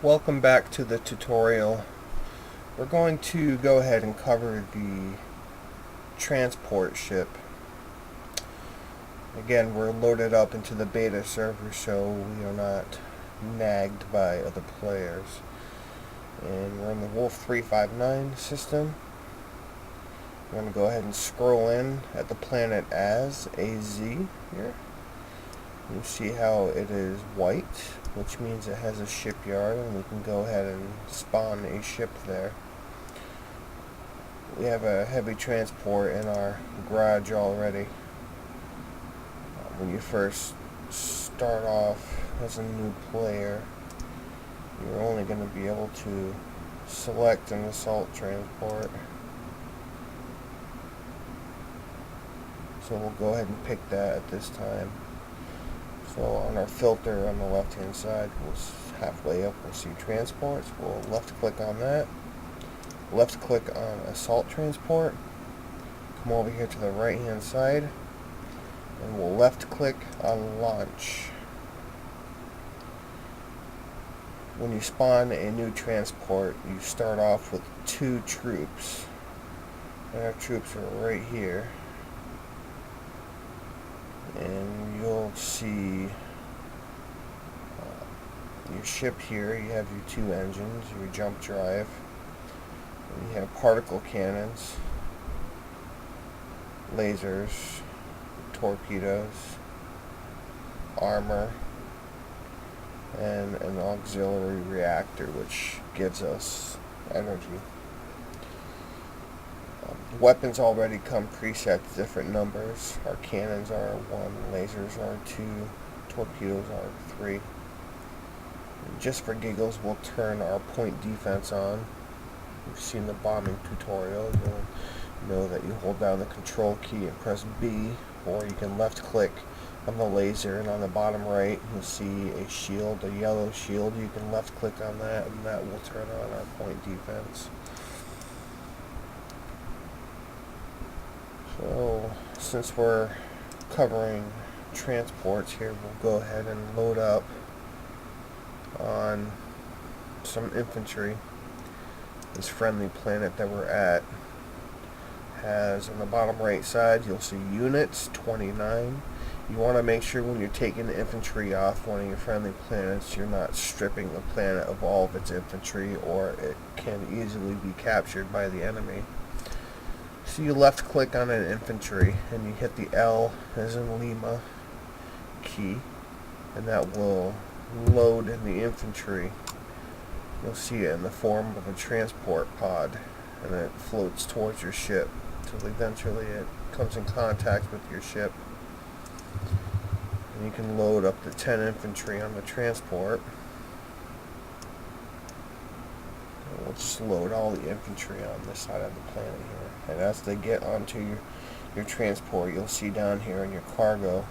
Welcome back to the tutorial. We're going to go ahead and cover the transport ship. Again, we're loaded up into the beta server so we are not nagged by other players. And we're in the Wolf 359 system. We're going to go ahead and scroll in at the planet AZ here. You see how it is white, which means it has a shipyard, and we can go ahead and spawn a ship there. We have a heavy transport in our garage already. When you first start off as a new player, you're only going to be able to select an assault transport. So we'll go ahead and pick that at this time. So on our filter on the left hand side, halfway up we'll see transports. We'll left click on that. Left click on assault transport. Come over here to the right hand side and we'll left click on launch. When you spawn a new transport, you start off with 2 troops. And our troops are right here. And you'll see your ship here. You have your 2 engines, your jump drive, and you have particle cannons, lasers, torpedoes, armor, and an auxiliary reactor which gives us energy. Weapons already come preset to different numbers. Our cannons are 1, lasers are 2, torpedoes are 3. And just for giggles, we'll turn our point defense on. You've seen the bombing tutorial. You'll know that you hold down the control key and press B, or you can left click on the laser, and on the bottom right you'll see a shield, a yellow shield. You can left click on that and that will turn on our point defense. So, since we're covering transports here, we'll go ahead and load up on some infantry. This friendly planet that we're at has, on the bottom right side, you'll see units, 29. You want to make sure when you're taking the infantry off one of your friendly planets, you're not stripping the planet of all of its infantry, or it can easily be captured by the enemy. So you left click on an infantry and you hit the L as in Lima key, and that will load in the infantry. You'll see it in the form of a transport pod, and it floats towards your ship until eventually it comes in contact with your ship. And you can load up to 10 infantry on the transport. We'll just load all the infantry on this side of the planet here. And as they get onto your transport, you'll see down here in your cargo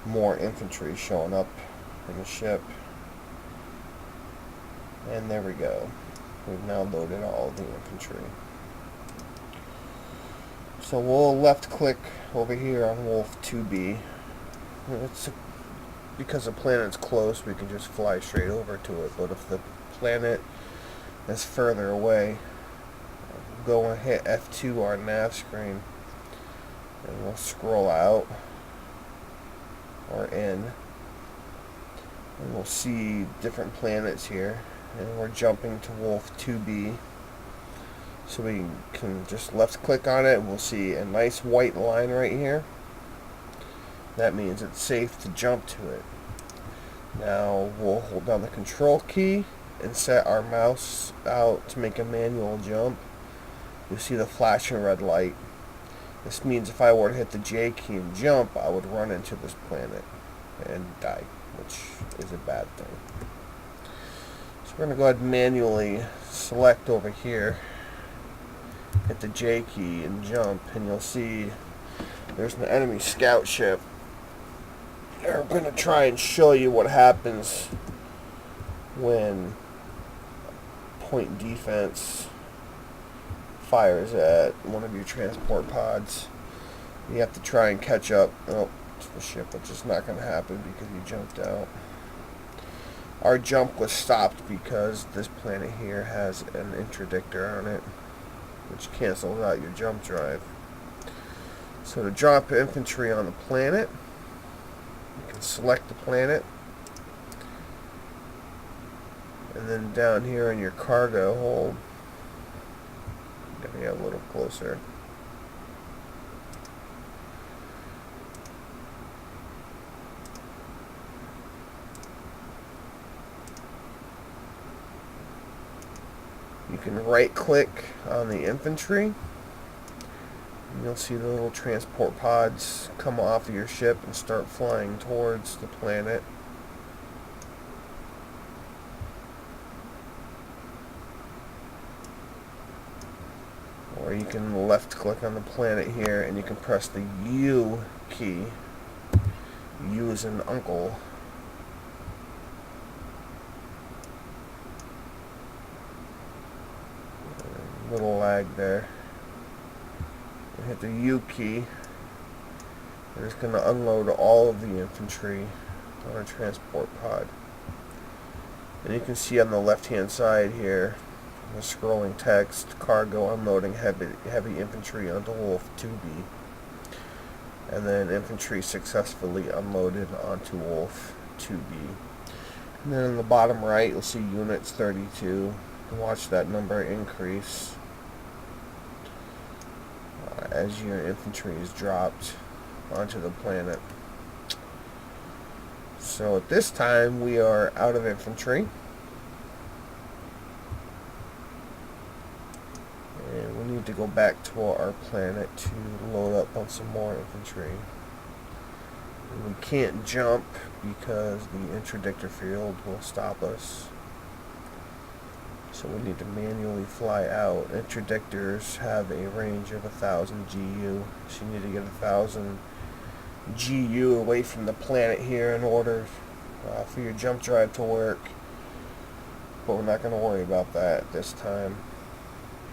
more infantry showing up in the ship. And there we go. We've now loaded all the infantry. So we'll left click over here on Wolf 2B. Because the planet's close, we can just fly straight over to it. But if the planet is further away, go and hit F2 our nav screen, and we'll scroll out or in, and we'll see different planets here, and we're jumping to Wolf 2B. So we can just left click on it and we'll see a nice white line right here. That means it's safe to jump to it. Now we'll hold down the control key and set our mouse out to make a manual jump. You'll see the flashing red light. This means if I were to hit the J key and jump, I would run into this planet and die, which is a bad thing. So we're going to go ahead and manually select over here, hit the J key and jump, and you'll see there's an enemy scout ship. I'm going to try and show you what happens when point defense fires at one of your transport pods. You have to try and catch up. Oh, it's the ship, which is not going to happen because you jumped out. Our jump was stopped because this planet here has an interdictor on it, which cancels out your jump drive. So to drop infantry on the planet, you can select the planet, and then down here in your cargo hold, get a little closer. You can right click on the infantry, and you'll see the little transport pods come off of your ship and start flying towards the planet. Or you can left click on the planet here and you can press the U key. U is in uncle. Little lag there. You hit the U key. We're just going to unload all of the infantry on our transport pod. And you can see on the left hand side here the scrolling text, cargo unloading heavy infantry onto Wolf 2B. And then infantry successfully unloaded onto Wolf 2B. And then in the bottom right you'll see units 32. Watch that number increase as your infantry is dropped onto the planet. So at this time we are out of infantry, and we need to go back to our planet to load up on some more infantry. And we can't jump because the interdictor field will stop us. So we need to manually fly out. Interdictors have a range of 1,000 GU. So you need to get 1,000 GU away from the planet here in order for your jump drive to work. But we're not going to worry about that at this time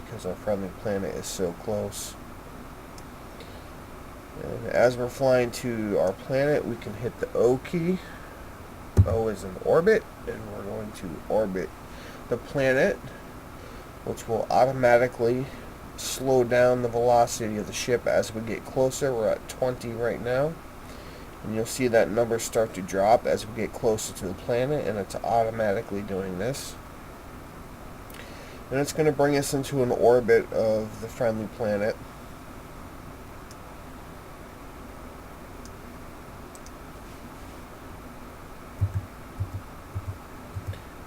because our friendly planet is so close. And as we're flying to our planet, we can hit the O key. O is in orbit, and we're going to orbit the planet, which will automatically slow down the velocity of the ship as we get closer. We're at 20 right now, and you'll see that number start to drop as we get closer to the planet, and it's automatically doing this. And it's going to bring us into an orbit of the friendly planet.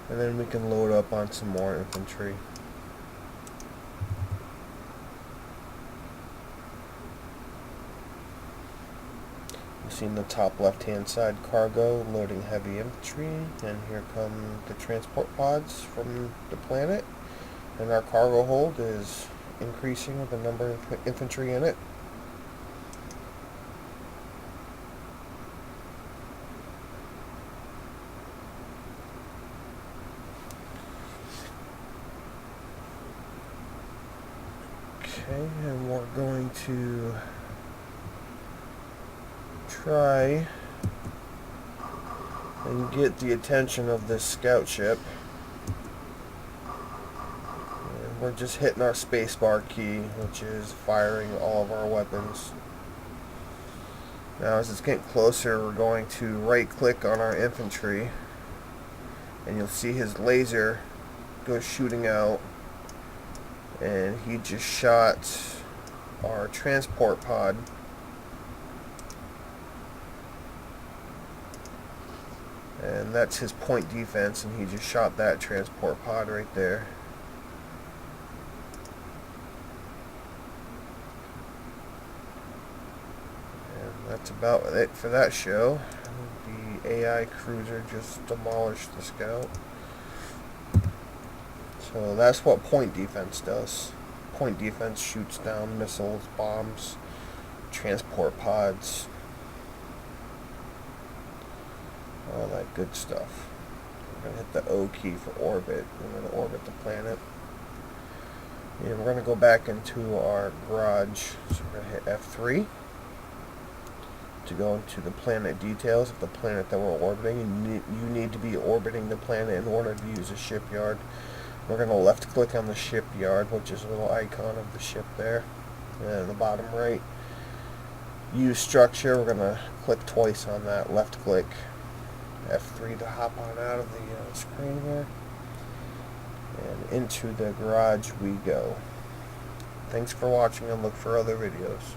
And then we can load up on some more infantry. You see in the top left hand side cargo loading heavy infantry, and here come the transport pods from the planet, and our cargo hold is increasing with the number of infantry in it. Okay, and we're going to try and get the attention of this scout ship. And we're just hitting our spacebar key, which is firing all of our weapons. Now as it's getting closer, we're going to right click on our infantry, and you'll see his laser go shooting out. And he just shot our transport pod. And that's his point defense, and he just shot that transport pod right there. And that's about it for that show. The AI cruiser just demolished the scout. So that's what point defense does. Point defense shoots down missiles, bombs, transport pods, all that good stuff. We're going to hit the O key for orbit. We're going to orbit the planet. And we're going to go back into our garage. So we're going to hit F3 to go into the planet details of the planet that we're orbiting. You need to be orbiting the planet in order to use a shipyard. We're going to left click on the shipyard, which is a little icon of the ship there. And in the bottom right, use structure. We're going to click twice on that. Left click F3 to hop on out of the screen here. And into the garage we go. Thanks for watching, and look for other videos.